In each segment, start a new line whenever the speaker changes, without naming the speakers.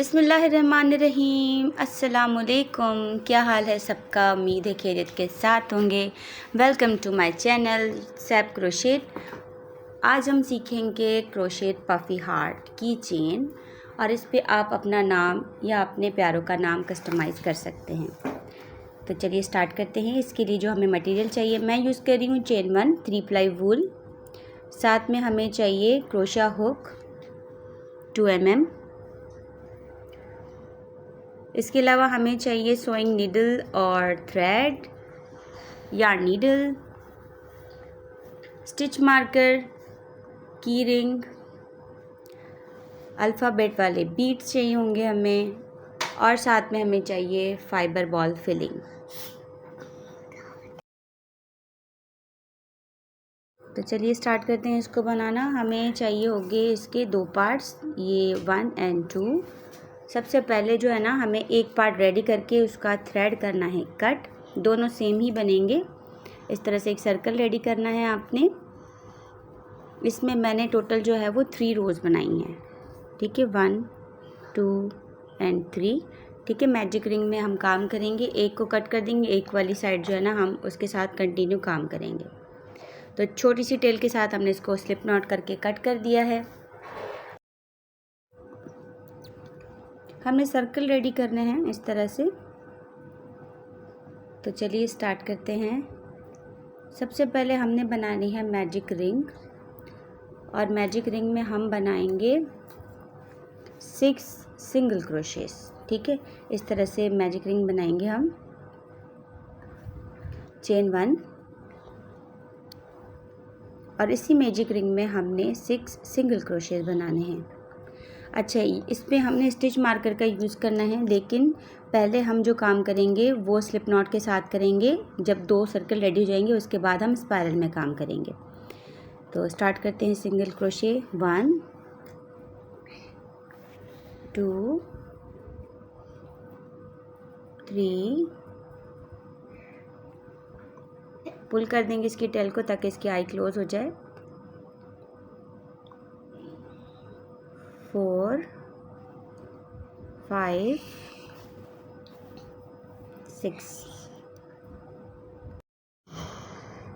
बिस्मिल्लाहिर्रहमानिर्रहीम। अस्सलामुअलैकुम। क्या हाल है सबका? उम्मीद है खैरियत के साथ होंगे। वेलकम टू माय चैनल सैप क्रोशेट। आज हम सीखेंगे क्रोशेट पफ़ी हार्ट की चेन और इस पे आप अपना नाम या अपने प्यारों का नाम कस्टमाइज़ कर सकते हैं। तो चलिए स्टार्ट करते हैं। इसके लिए जो हमें मटेरियल चाहिए, मैं यूज़ कर रही हूँ चेन 1 3 प्लाई वूल। साथ में हमें चाहिए क्रोशा हुक 2 mm। इसके अलावा हमें चाहिए सोइंग नीडल और thread, yarn needle, stitch marker, की रिंग, अल्फ़ाबेट वाले बीड्स चाहिए होंगे हमें, और साथ में हमें चाहिए फाइबर बॉल फिलिंग। तो चलिए स्टार्ट करते हैं इसको बनाना। हमें चाहिए होंगे इसके 2 पार्ट्स, ये 1 और 2। सबसे पहले जो है ना, हमें एक पार्ट रेडी करके उसका थ्रेड करना है कट। दोनों सेम ही बनेंगे। इस तरह से एक सर्कल रेडी करना है आपने। इसमें मैंने टोटल जो है वो 3 रोज़ बनाई हैं। ठीक है, 1 2 और 3। ठीक है, मैजिक रिंग में हम काम करेंगे, एक को कट कर देंगे, एक वाली साइड जो है ना हम उसके साथ कंटिन्यू काम करेंगे। तो छोटी सी टेल के साथ हमने इसको स्लिप नॉट करके कट कर दिया है। हमें सर्कल रेडी करने हैं इस तरह से। तो चलिए स्टार्ट करते हैं। सबसे पहले हमने बनानी है मैजिक रिंग, और मैजिक रिंग में हम बनाएंगे 6 सिंगल क्रोशेस। ठीक है, इस तरह से मैजिक रिंग बनाएंगे हम। चेन 1 और इसी मैजिक रिंग में हमने 6 सिंगल क्रोशेस बनाने हैं। अच्छा, इसमें हमने स्टिच मार्कर का यूज़ करना है, लेकिन पहले हम जो काम करेंगे वो स्लिप नॉट के साथ करेंगे। जब 2 सर्कल रेडी हो जाएंगे उसके बाद हम स्पायरल में काम करेंगे। तो स्टार्ट करते हैं सिंगल क्रोशे। 1 2 3, पुल कर देंगे इसकी टेल को ताकि इसकी आई क्लोज हो जाए। 4 5 6।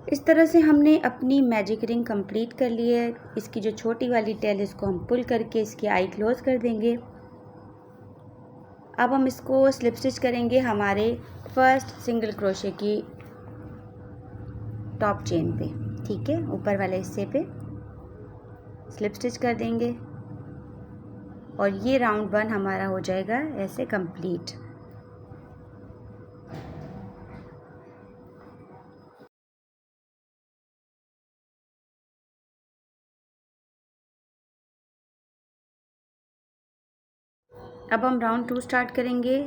इस तरह से हमने अपनी मैजिक रिंग कंप्लीट कर ली है। इसकी जो छोटी वाली टेल इसको हम पुल करके इसकी आई क्लोज कर देंगे। अब हम इसको स्लिप स्टिच करेंगे हमारे फर्स्ट सिंगल क्रोशे की टॉप चेन पे। ठीक है, ऊपर वाले हिस्से पे स्लिप स्टिच कर देंगे और ये राउंड 1 हमारा हो जाएगा ऐसे कंप्लीट। अब हम राउंड 2 स्टार्ट करेंगे।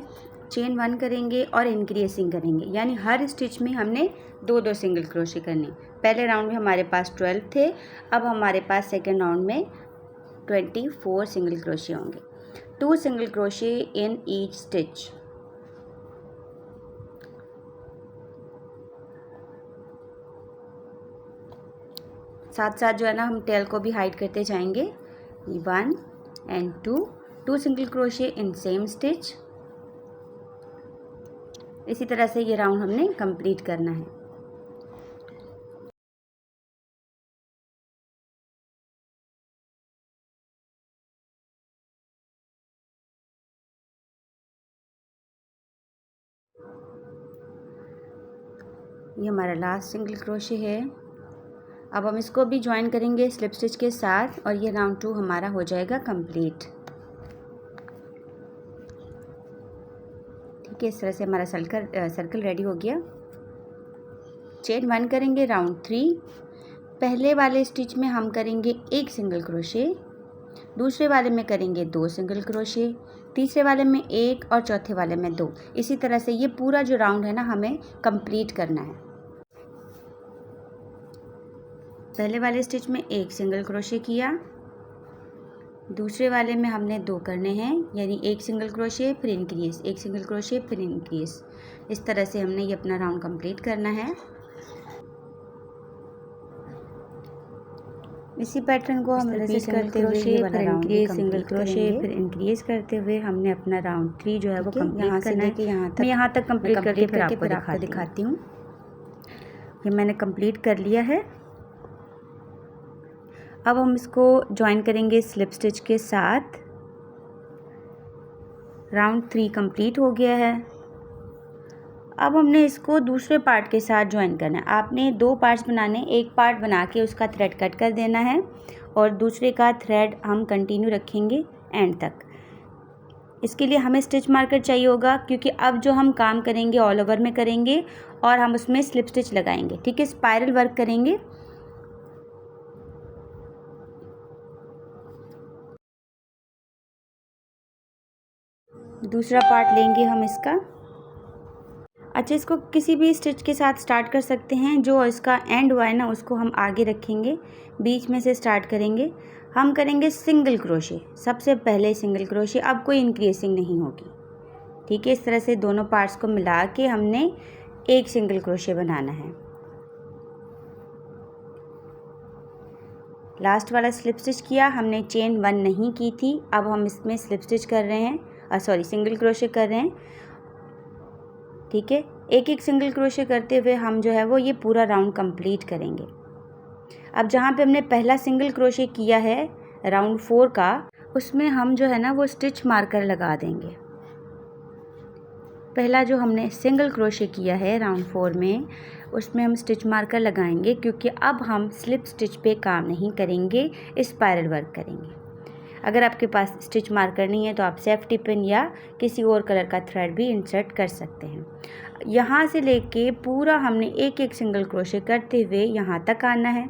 चेन 1 करेंगे और इंक्रीजिंग करेंगे, यानी हर स्टिच में हमने 2-2 सिंगल क्रोशे करने। पहले राउंड में हमारे पास 12 थे, अब हमारे पास सेकेंड राउंड में 24 सिंगल क्रोशे होंगे। 2 single crochet in each stitch. साथ साथ जो है ना हम टेल को भी हाइड करते जाएंगे। 1 और 2 single crochet in same stitch. इसी तरह से ये राउंड हमने कंप्लीट करना है। ये हमारा लास्ट सिंगल क्रोशे है। अब हम इसको भी ज्वाइन करेंगे स्लिप स्टिच के साथ और ये राउंड 2 हमारा हो जाएगा कंप्लीट। ठीक है, इस तरह से हमारा सर्कल रेडी हो गया। चेन 1 करेंगे राउंड 3। पहले वाले स्टिच में हम करेंगे 1 सिंगल क्रोशे, दूसरे वाले में करेंगे 2 सिंगल क्रोशे, तीसरे वाले में 1 और चौथे वाले में 2। इसी तरह से ये पूरा जो राउंड है ना हमें कंप्लीट करना है। पहले वाले स्टिच में 1 सिंगल क्रोशे किया, दूसरे वाले में हमने 2 करने हैं, यानी 1 सिंगल क्रोशे फिर इंक्रीज, 1 सिंगल क्रोशे फिर इंक्रीज। इस तरह से हमने ये अपना राउंड कंप्लीट करना है। इसी पैटर्न को हम रिपीट करते हुए फिर इंक्रीज सिंगल क्रोशे, फिर इंक्रीज करते हुए हमने अपना राउंड 3 जो है वो कंप्लीट करना है। मैं यहाँ तक कंप्लीट करके फिर आपको दिखाती हूँ। ये मैंने कंप्लीट कर लिया है। अब हम इसको ज्वाइन करेंगे स्लिप स्टिच के साथ। राउंड 3 कंप्लीट हो गया है। अब हमने इसको दूसरे पार्ट के साथ ज्वाइन करना है। आपने 2 पार्ट्स बनाने, एक पार्ट बना के उसका थ्रेड कट कर देना है और दूसरे का थ्रेड हम कंटिन्यू रखेंगे एंड तक। इसके लिए हमें स्टिच मार्कर चाहिए होगा, क्योंकि अब जो हम काम करेंगे ऑल ओवर में करेंगे और हम उसमें स्लिप स्टिच लगाएंगे। ठीक है, स्पाइरल वर्क करेंगे। दूसरा पार्ट लेंगे हम इसका। अच्छा, इसको किसी भी स्टिच के साथ स्टार्ट कर सकते हैं। जो इसका एंड हुआ है ना, उसको हम आगे रखेंगे, बीच में से स्टार्ट करेंगे। हम करेंगे सिंगल क्रोशे, सबसे पहले सिंगल क्रोशे। अब कोई इंक्रीजिंग नहीं होगी। ठीक है, इस तरह से दोनों पार्ट्स को मिला के हमने एक सिंगल क्रोशे बनाना है। लास्ट वाला स्लिप स्टिच किया हमने, चेन 1 नहीं की थी। अब हम इसमें स्लिप स्टिच कर रहे हैं, सिंगल क्रोशे कर रहे हैं। ठीक है, एक एक सिंगल क्रोशे करते हुए हम जो है वो ये पूरा राउंड कंप्लीट करेंगे। अब जहाँ पे हमने पहला सिंगल क्रोशे किया है राउंड 4 का, उसमें हम जो है ना वो स्टिच मार्कर लगा देंगे। पहला जो हमने सिंगल क्रोशे किया है राउंड 4 में, उसमें हम स्टिच मार्कर लगाएंगे, क्योंकि अब हम स्लिप स्टिच पे काम नहीं करेंगे, स्पाइरल वर्क करेंगे। अगर आपके पास स्टिच मार्कर नहीं है तो आप सेफ्टी पिन या किसी और कलर का थ्रेड भी इंसर्ट कर सकते हैं। यहाँ से लेके पूरा हमने एक एक सिंगल क्रोशे करते हुए यहाँ तक आना है।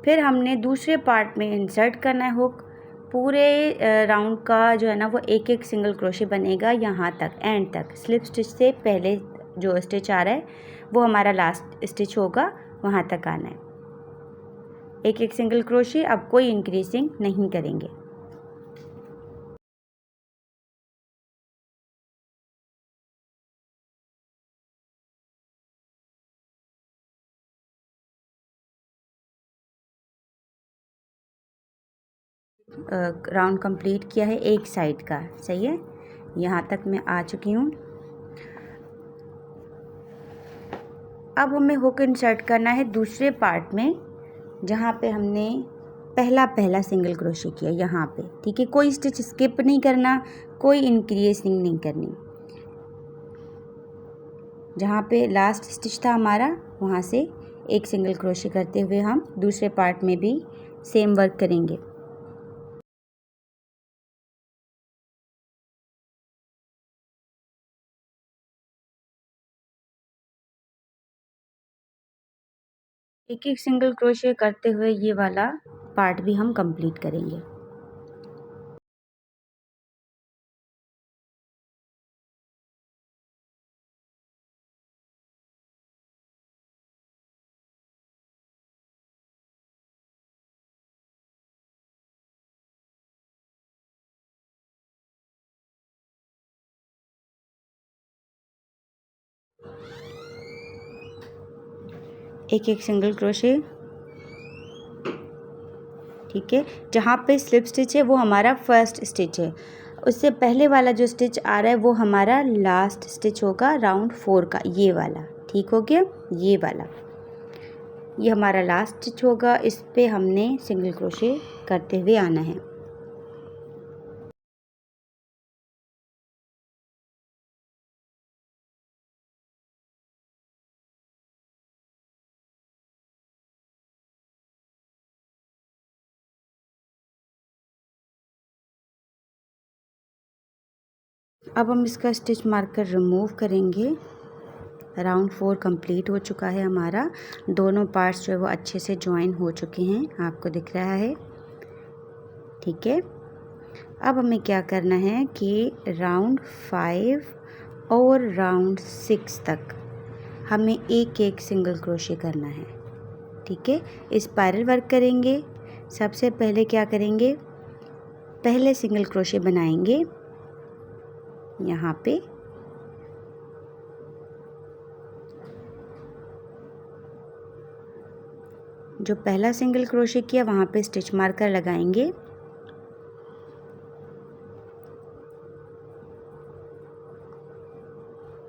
फिर हमने दूसरे पार्ट में इंसर्ट करना है हुक। पूरे राउंड का जो है ना वो एक एक सिंगल क्रोशे बनेगा यहाँ तक, एंड तक। स्लिप स्टिच से पहले जो स्टिच आ रहा है वो हमारा लास्ट स्टिच होगा, वहाँ तक आना है। एक एक सिंगल क्रोशे, अब कोई इंक्रीजिंग नहीं करेंगे। राउंड कंप्लीट किया है एक साइड का, सही है। यहाँ तक मैं आ चुकी हूँ। अब हमें हुक इंसर्ट करना है दूसरे पार्ट में, जहाँ पे हमने पहला सिंगल क्रोशे किया, यहाँ पे। ठीक है, कोई स्टिच स्किप नहीं करना, कोई इंक्रीजिंग नहीं करनी। जहाँ पे लास्ट स्टिच था हमारा, वहाँ से एक सिंगल क्रोशे करते हुए हम दूसरे पार्ट में भी सेम वर्क करेंगे। एक एक सिंगल क्रोशे करते हुए ये वाला पार्ट भी हम कंप्लीट करेंगे। एक एक सिंगल क्रोशे। ठीक है, जहाँ पे स्लिप स्टिच है वो हमारा फर्स्ट स्टिच है। उससे पहले वाला जो स्टिच आ रहा है वो हमारा लास्ट स्टिच होगा राउंड 4 का, ये वाला। ठीक हो गया, ये वाला, ये हमारा लास्ट स्टिच होगा। इस पे हमने सिंगल क्रोशे करते हुए आना है। अब हम इसका स्टिच मार्कर रिमूव करेंगे। राउंड 4 कंप्लीट हो चुका है हमारा। दोनों पार्ट्स जो है वो अच्छे से ज्वाइन हो चुके हैं, आपको दिख रहा है। ठीक है, अब हमें क्या करना है कि राउंड 5 और राउंड 6 तक हमें एक एक सिंगल क्रोशे करना है। ठीक है, स्पाइरल वर्क करेंगे। सबसे पहले क्या करेंगे, पहले सिंगल क्रोशे बनाएंगे यहाँ पे, जो पहला सिंगल क्रोशे किया वहाँ पे स्टिच मार्कर लगाएंगे,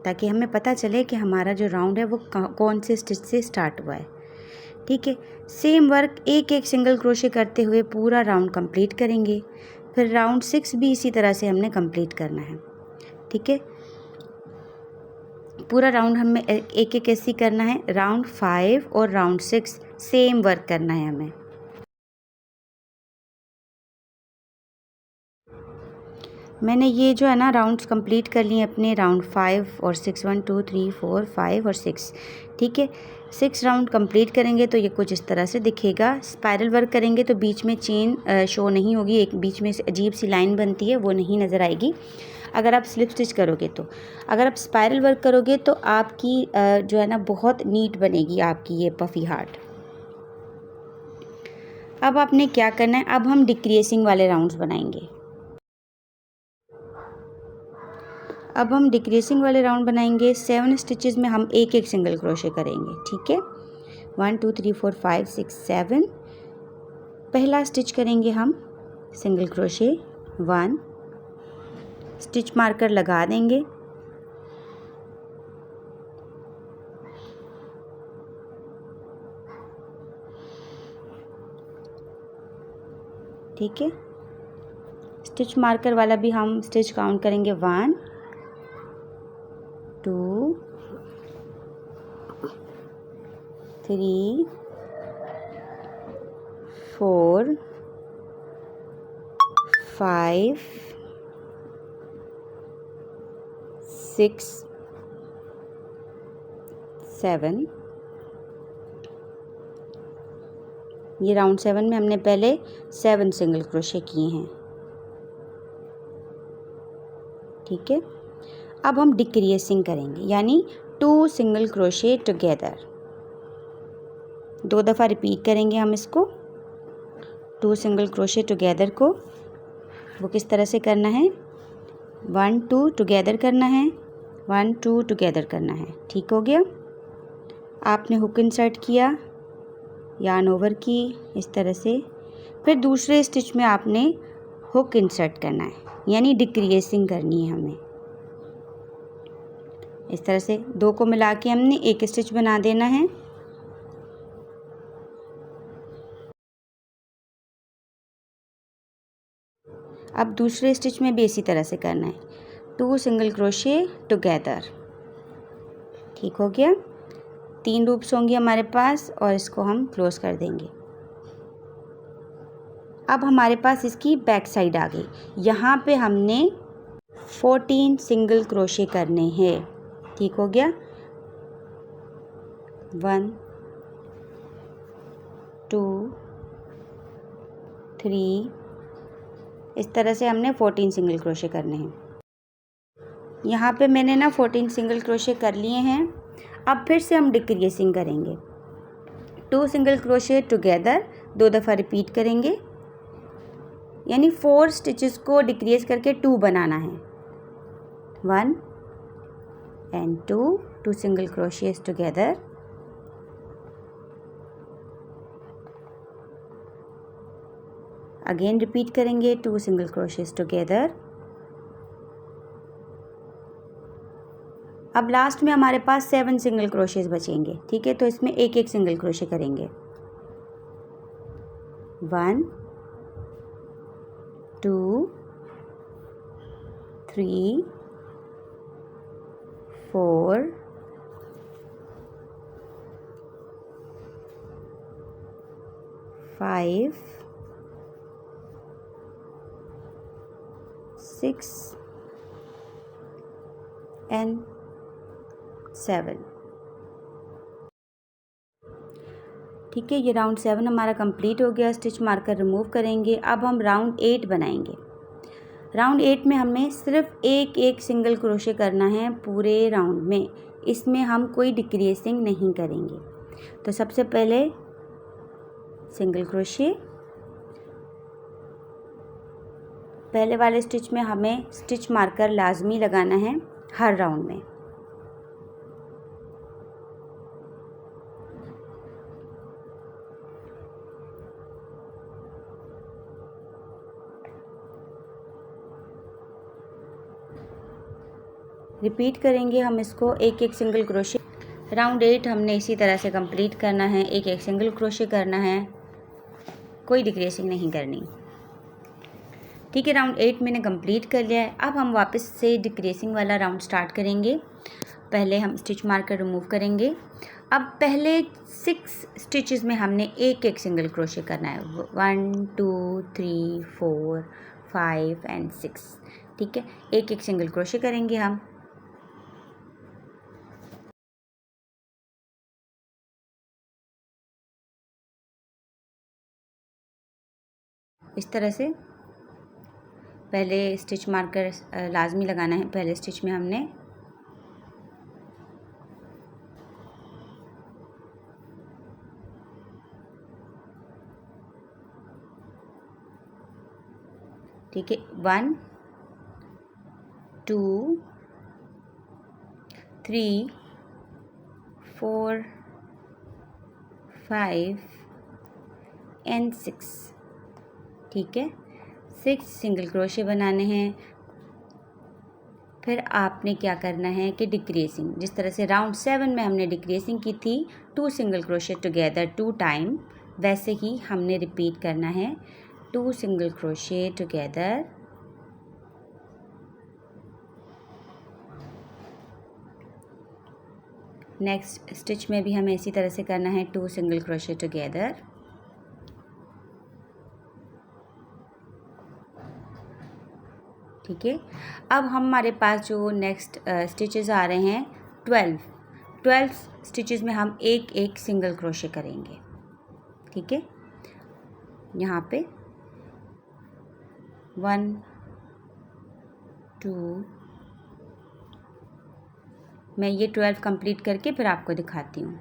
ताकि हमें पता चले कि हमारा जो राउंड है वो कौन से स्टिच से स्टार्ट हुआ है। ठीक है, सेम वर्क एक एक सिंगल क्रोशे करते हुए पूरा राउंड कंप्लीट करेंगे। फिर राउंड 6 भी इसी तरह से हमने कंप्लीट करना है। ठीक है, पूरा राउंड हमें एक एक ऐसे करना है। राउंड 5 और राउंड 6 सेम वर्क करना है हमें। मैंने ये जो है ना राउंड्स कंप्लीट कर लिए अपने, राउंड 5 और 6, 1 2 3 4 5 और 6। ठीक है, 6 राउंड कंप्लीट करेंगे तो ये कुछ इस तरह से दिखेगा। स्पाइरल वर्क करेंगे तो बीच में चेन शो नहीं होगी, एक बीच में से अजीब सी लाइन बनती है वो नहीं नज़र आएगी अगर आप स्लिप स्टिच करोगे तो। अगर आप स्पाइरल वर्क करोगे तो आपकी जो है ना बहुत नीट बनेगी आपकी ये पफ़ी हार्ट। अब आपने क्या करना है, अब हम डिक्रीजिंग वाले राउंड्स बनाएंगे। अब हम डिक्रीजिंग वाले राउंड बनाएंगे। 7 स्टिचेस में हम एक एक सिंगल क्रोशे करेंगे। ठीक है, 1 2 3 4 5 6 7। पहला स्टिच करेंगे हम सिंगल क्रोशे 1, स्टिच मार्कर लगा देंगे। ठीक है, स्टिच मार्कर वाला भी हम स्टिच काउंट करेंगे 1 2 3 4 5 6 7। ये राउंड 7 में हमने पहले 7 सिंगल क्रोशे किए हैं। ठीक है, अब हम डिक्रीजिंग करेंगे, यानी 2 सिंगल क्रोशे टुगेदर। 2 दफ़ा रिपीट करेंगे हम इसको। 2 सिंगल क्रोशे टुगेदर को वो किस तरह से करना है, 1 2 टुगेदर करना है, 1 2 टुगेदर करना है। ठीक हो गया। आपने हुक इंसर्ट किया, यार्न ओवर की इस तरह से, फिर दूसरे स्टिच में आपने हुक इंसर्ट करना है, यानी डिक्रीजिंग करनी है हमें। इस तरह से 2 को मिला के हमने एक स्टिच बना देना है। अब दूसरे स्टिच में भी इसी तरह से करना है, 2 सिंगल क्रोशे टुगेदर। ठीक हो गया। 3 लूप्स होंगी हमारे पास और इसको हम क्लोज कर देंगे। अब हमारे पास इसकी बैक साइड आ गई। यहाँ पे हमने 14 सिंगल क्रोशे करने हैं। ठीक हो गया, 1 2 3, इस तरह से हमने 14 सिंगल क्रोशे करने हैं। यहाँ पे मैंने ना 14 सिंगल क्रोशे कर लिए हैं। अब फिर से हम डिक्रीजिंग करेंगे। 2 सिंगल क्रोशे टुगेदर 2 दफ़ा रिपीट करेंगे, यानी 4 स्टिचेस को डिक्रीज करके 2 बनाना है। 1 and 2 single crochets together. Again repeat करेंगे, 2 सिंगल क्रोशेस टुगेदर। अब लास्ट में हमारे पास 7 सिंगल क्रोशेस बचेंगे। ठीक है, तो इसमें एक एक सिंगल क्रोशे करेंगे। 1 2 3 4 5 6 and 7। ठीक है, ये राउंड 7 हमारा कंप्लीट हो गया। स्टिच मार्कर रिमूव करेंगे। अब हम राउंड 8 बनाएंगे। राउंड 8 में हमें सिर्फ एक एक सिंगल क्रोशे करना है पूरे राउंड में। इसमें हम कोई डिक्रीजिंग नहीं करेंगे। तो सबसे पहले सिंगल क्रोशे, पहले वाले स्टिच में हमें स्टिच मार्कर लाजमी लगाना है हर राउंड में। रिपीट करेंगे हम इसको एक एक सिंगल क्रोशे। राउंड 8 हमने इसी तरह से कंप्लीट करना है, एक एक सिंगल क्रोशे करना है, कोई डिक्रीजिंग नहीं करनी। ठीक है, राउंड 8 मैंने कंप्लीट कर लिया है। अब हम वापस से डिक्रीजिंग वाला राउंड स्टार्ट करेंगे। पहले हम स्टिच मार्कर रिमूव करेंगे। अब पहले 6 स्टिचेस में हमने एक एक सिंगल क्रोशे करना है, 1 2 3 4 5 एंड 6। ठीक है, एक एक सिंगल क्रोशे करेंगे हम। इस तरह से पहले स्टिच मार्कर लाजमी लगाना है। पहले स्टिच में हमने ठीक है 1 2 3 4 5 एंड 6। ठीक है, 6 सिंगल क्रोशे बनाने हैं। फिर आपने क्या करना है कि डिक्रीजिंग, जिस तरह से राउंड 7 में हमने डिक्रीजिंग की थी 2 सिंगल क्रोशे टुगेदर 2 टाइम, वैसे ही हमने रिपीट करना है 2 single crochet together. Next stitch में भी हमें इसी तरह से करना है 2 सिंगल क्रोशे टुगेदर। ठीक है, अब हमारे पास जो नेक्स्ट स्टिचेस आ रहे हैं 12 स्टिचेस में हम एक एक सिंगल क्रोशे करेंगे। ठीक है, यहाँ पे 1 2, मैं ये 12 कंप्लीट करके फिर आपको दिखाती हूँ।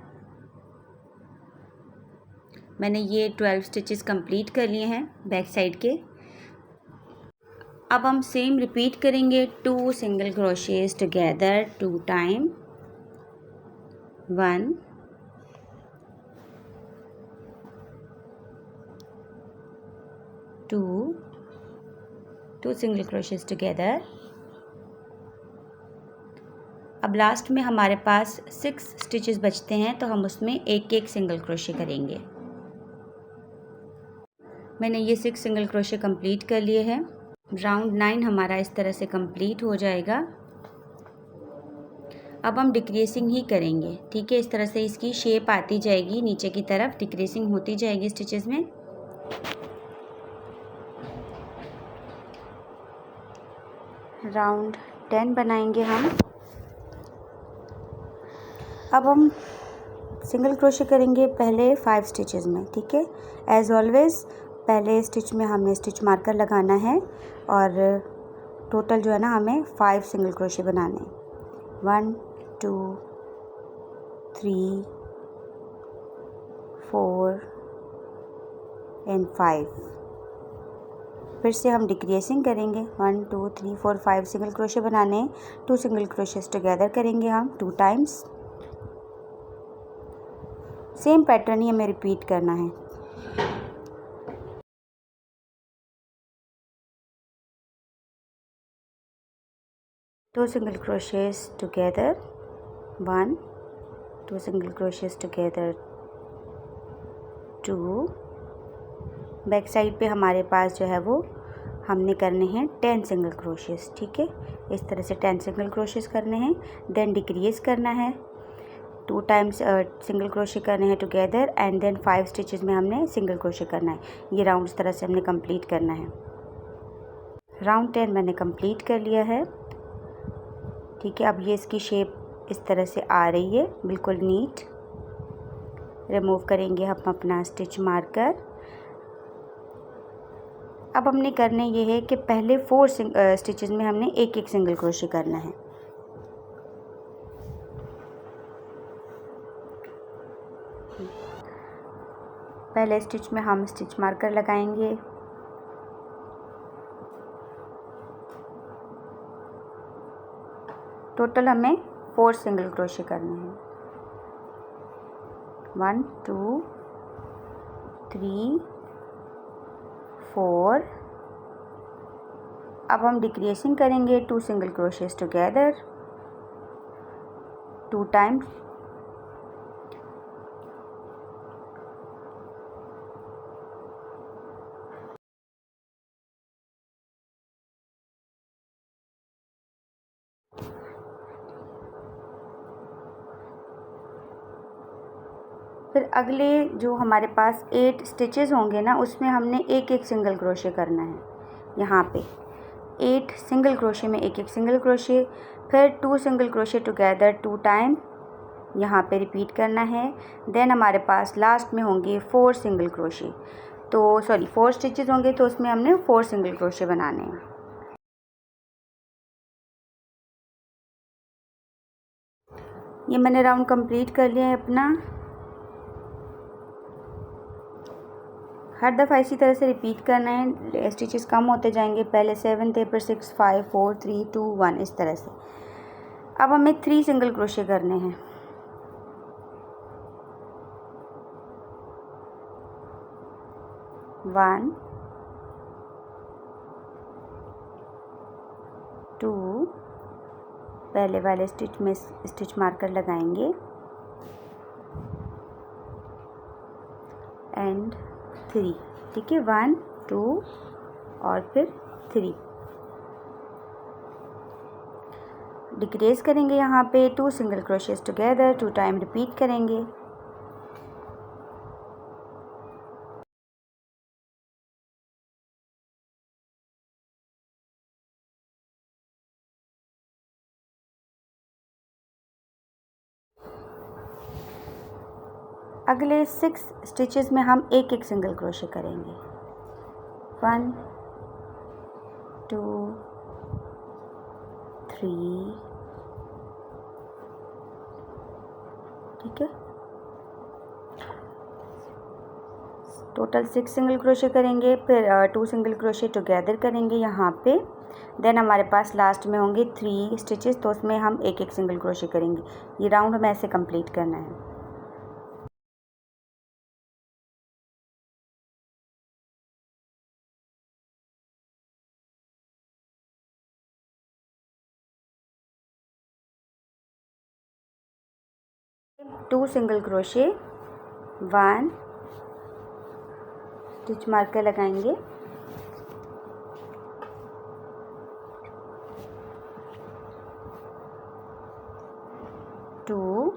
मैंने ये 12 स्टिचेस कंप्लीट कर लिए हैं बैक साइड के। अब हम सेम रिपीट करेंगे 2 single crochets together 2 time, 1 2 single crochets together. अब लास्ट में हमारे पास 6 स्टिचेस बचते हैं, तो हम उसमें एक एक सिंगल क्रोशे करेंगे। मैंने ये 6 सिंगल क्रोशे कंप्लीट कर लिए हैं। राउंड 9 हमारा इस तरह से कंप्लीट हो जाएगा। अब हम डिक्रीजिंग ही करेंगे। ठीक है, इस तरह से इसकी शेप आती जाएगी, नीचे की तरफ डिक्रीजिंग होती जाएगी स्टिचेस में। राउंड 10 बनाएंगे हम। अब हम सिंगल क्रोशे करेंगे पहले 5 स्टिचेस में। ठीक है, एज ऑलवेज पहले स्टिच में हमें स्टिच मार्कर लगाना है और टोटल जो है ना हमें 5 सिंगल क्रोशे बनाने हैं। 1 2 3 4 एंड 5। फिर से हम डिक्रीजिंग करेंगे। 1 2 3 4 5 सिंगल क्रोशे बनाने हैं। 2 सिंगल क्रोशेस टुगेदर करेंगे हम 2 टाइम्स। सेम पैटर्न ही हमें रिपीट करना है। दो single crochets together 1, 2 single crochets together 2। Back side पे हमारे पास जो है वो हमने करने हैं 10 सिंगल क्रोशेस। ठीक है, इस तरह से 10 सिंगल क्रोशेस करने हैं। देन डिक्रीज करना है, 2 टाइम्स सिंगल क्रोशे करने हैं टुगेदर एंड देन 5 स्टिचेस में हमने सिंगल क्रोशे करना है। ये राउंड इस तरह से हमने कंप्लीट करना है। राउंड 10 मैंने कंप्लीट कर लिया है। ठीक है, अब ये इसकी शेप इस तरह से आ रही है, बिल्कुल नीट। रिमूव करेंगे हम अपना स्टिच मार्कर। अब हमने करने ये है कि पहले 4 स्टिचेस में हमने एक एक सिंगल क्रोशे करना है। पहले स्टिच में हम स्टिच मार्कर लगाएंगे। टोटल हमें 4 सिंगल क्रोशे करने हैं। 1 2 3 4। अब हम डिक्रीजिंग करेंगे 2 सिंगल क्रोशेस टुगेदर 2 टाइम फिर अगले जो हमारे पास 8 स्टिचेस होंगे ना, उसमें हमने एक एक सिंगल क्रोशे करना है। यहाँ पे 8 सिंगल क्रोशे में एक एक सिंगल क्रोशे, फिर 2 सिंगल क्रोशे टुगेदर 2 टाइम यहाँ पे रिपीट करना है। देन हमारे पास लास्ट में होंगे 4 सिंगल क्रोशे, तो 4 स्टिचेस होंगे, तो उसमें हमने 4 सिंगल क्रोशे बनाने हैं। ये मैंने राउंड कंप्लीट कर लिया है अपना। हर दफ़ा इसी तरह से रिपीट करना है, स्टिचेस कम होते जाएंगे। पहले 7 थे, फिर 6, 5, 4, 3, 2, 1 इस तरह से। अब हमें 3 सिंगल क्रोशे करने हैं। 1 2 पहले वाले स्टिच में स्टिच मार्कर लगाएंगे एंड 3, ठीक है। 1 2 और फिर 3 डिक्रीज करेंगे। यहाँ पे 2 single crochets together 2 time repeat करेंगे। अगले 6 स्टिचेस में हम एक एक सिंगल क्रोशे करेंगे। 1 2 3, ठीक है। टोटल 6 सिंगल क्रोशे करेंगे, फिर 2 सिंगल क्रोशे टुगेदर करेंगे यहाँ पे। देन हमारे पास लास्ट में होंगे 3 स्टिचेस, तो उसमें हम एक एक सिंगल क्रोशे करेंगे। ये राउंड हमें ऐसे कंप्लीट करना है। Two single crochet, 1 stitch marker लगाएंगे, 2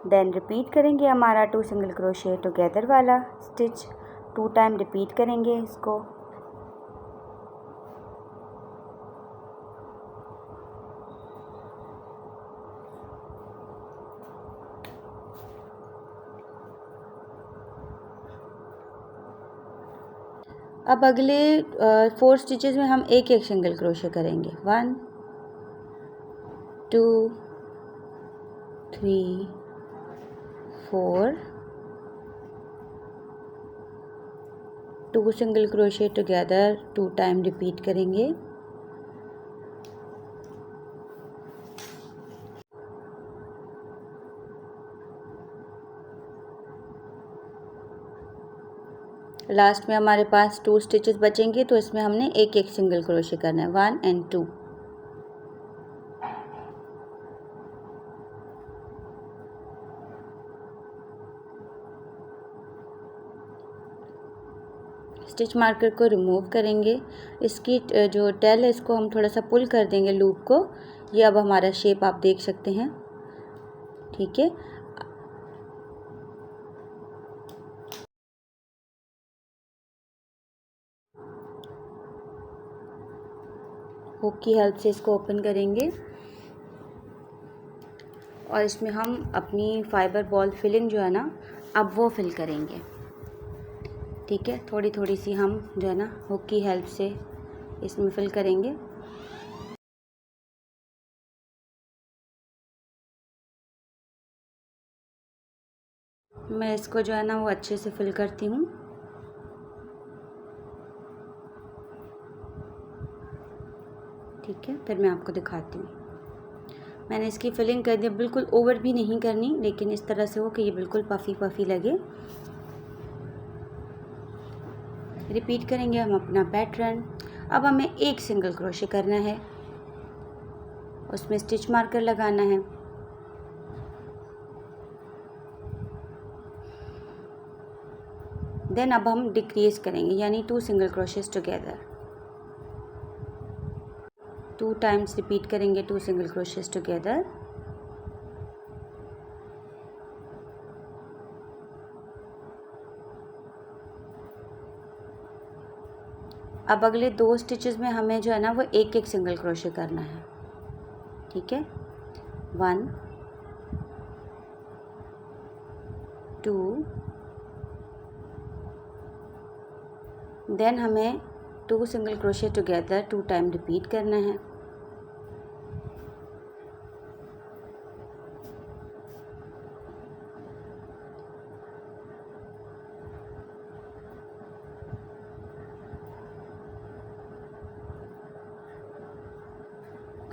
देन रिपीट करेंगे हमारा 2 सिंगल क्रोशे टुगेदर वाला स्टिच, 2 टाइम रिपीट करेंगे इसको। अब अगले 4 स्टिचेस में हम एक एक सिंगल क्रोशे करेंगे। 1 2 3 4 2 single crochet together 2 time repeat करेंगे। लास्ट में हमारे पास 2 स्टिचेस बचेंगे, तो इसमें हमने एक एक सिंगल क्रोशे करना है। 1 and 2, स्टिच मार्कर को रिमूव करेंगे। इसकी जो टेल है इसको हम थोड़ा सा पुल कर देंगे लूप को। ये अब हमारा शेप आप देख सकते हैं, ठीक है। हुक की हेल्प से इसको ओपन करेंगे और इसमें हम अपनी फाइबर बॉल फिलिंग जो है ना, अब वो फिल करेंगे, ठीक है। थोड़ी थोड़ी सी हम जो है ना हुक की हेल्प से इसमें फिल करेंगे। मैं इसको जो है ना वो अच्छे से फिल करती हूँ। ठीक है, फिर मैं आपको दिखाती हूँ। मैंने इसकी फिलिंग कर दी, बिल्कुल ओवर भी नहीं करनी, लेकिन इस तरह से हो कि ये बिल्कुल पफ़ी पफ़ी लगे। रिपीट करेंगे हम अपना पैटर्न। अब हमें एक सिंगल क्रोशे करना है उसमें स्टिच मार्कर लगाना है। देन अब हम डिक्रीज करेंगे, यानी 2 single crochets together. 2 times repeat करेंगे 2 सिंगल क्रोशेस टुगेदर। अब अगले 2 स्टिचेस में हमें जो है ना वो एक एक सिंगल क्रोशे करना है, ठीक है। 1 2, देन हमें 2 single crochet together 2 time repeat करना है।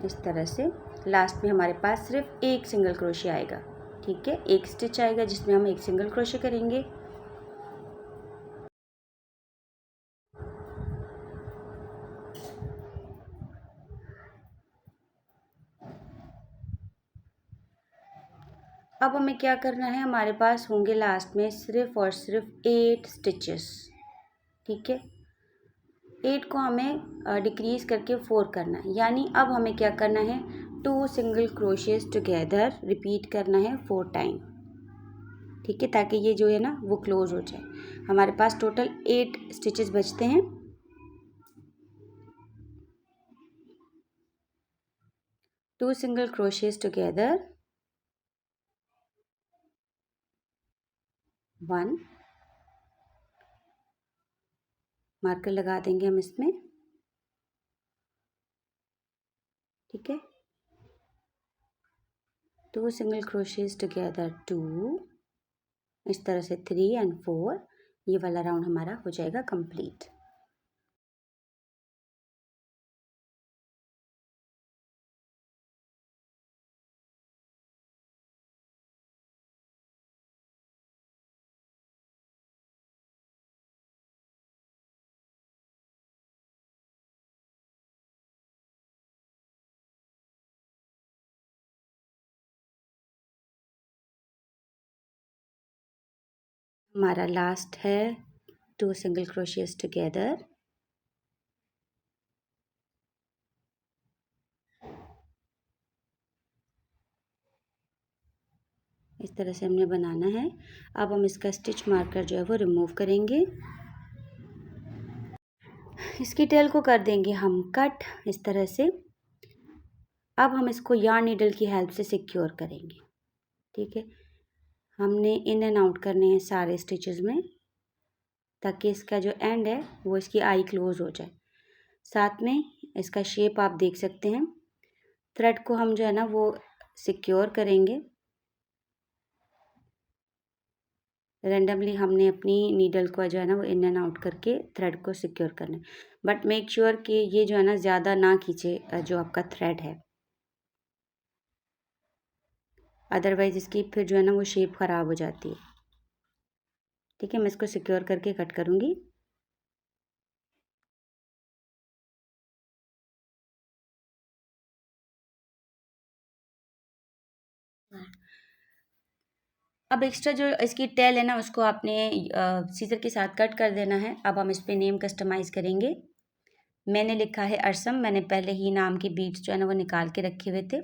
इस तरह से लास्ट में हमारे पास सिर्फ एक सिंगल क्रोशे आएगा, ठीक है। एक स्टिच आएगा जिसमें हम एक सिंगल क्रोशे करेंगे। अब हमें क्या करना है, हमारे पास होंगे लास्ट में सिर्फ और सिर्फ 8 स्टिचेस, ठीक है। 8 को हमें डिक्रीज करके 4 करना है, यानी अब हमें क्या करना है, 2 सिंगल क्रोशेस टुगेदर रिपीट करना है 4 टाइम, ठीक है, ताकि ये जो है ना वो क्लोज हो जाए। हमारे पास टोटल 8 स्टिचेस बचते हैं। 2 सिंगल क्रोशेस टुगेदर, 1 मार्कर लगा देंगे हम इसमें, ठीक है। 2 सिंगल क्रोशेस टुगेदर 2, इस तरह से 3 एंड 4, ये वाला राउंड हमारा हो जाएगा कंप्लीट। हमारा लास्ट है 2 सिंगल क्रोशेस टुगेदर, इस तरह से हमने बनाना है। अब हम इसका स्टिच मार्कर जो है वो रिमूव करेंगे, इसकी टेल को कर देंगे हम कट इस तरह से। अब हम इसको यार्न नीडल की हेल्प से सिक्योर करेंगे, ठीक है। हमने इन एंड आउट करने हैं सारे स्टिचेस में, ताकि इसका जो एंड है वो इसकी आई क्लोज हो जाए। साथ में इसका शेप आप देख सकते हैं। थ्रेड को हम जो है ना वो सिक्योर करेंगे। रेंडमली हमने अपनी नीडल को जो है ना वो इन एंड आउट करके थ्रेड को सिक्योर करना है, बट मेक श्योर कि ये जो है ना ज़्यादा ना खींचे जो आपका थ्रेड है, अदरवाइज इसकी फिर जो है ना वो शेप ख़राब हो जाती है, ठीक है। मैं इसको सिक्योर करके कट करूँगी। अब एक्स्ट्रा जो इसकी टेल है ना उसको आपने सीजर के साथ कट कर देना है। अब हम इस पर नेम कस्टमाइज़ करेंगे। मैंने लिखा है अरसम, मैंने पहले ही नाम के बीट्स जो है ना वो निकाल के रखे हुए थे।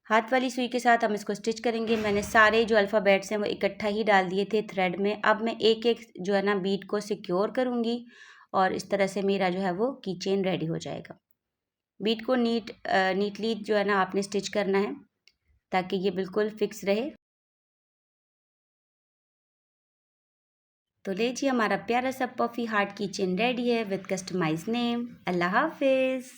हाथ वाली सुई के साथ हम इसको स्टिच करेंगे। मैंने सारे जो अल्फ़ाबेट्स हैं वो इकट्ठा ही डाल दिए थे थ्रेड में। अब मैं एक एक जो है ना बीट को सिक्योर करूँगी और इस तरह से मेरा जो है वो की चेन रेडी हो जाएगा। बीट को नीटली जो है ना आपने स्टिच करना है ताकि ये बिल्कुल फिक्स रहे। तो लीजिए हमारा प्यारा सा पफी हार्ट की चेन रेडी है विद कस्टमाइज नेम। अल्लाह हाफिज़।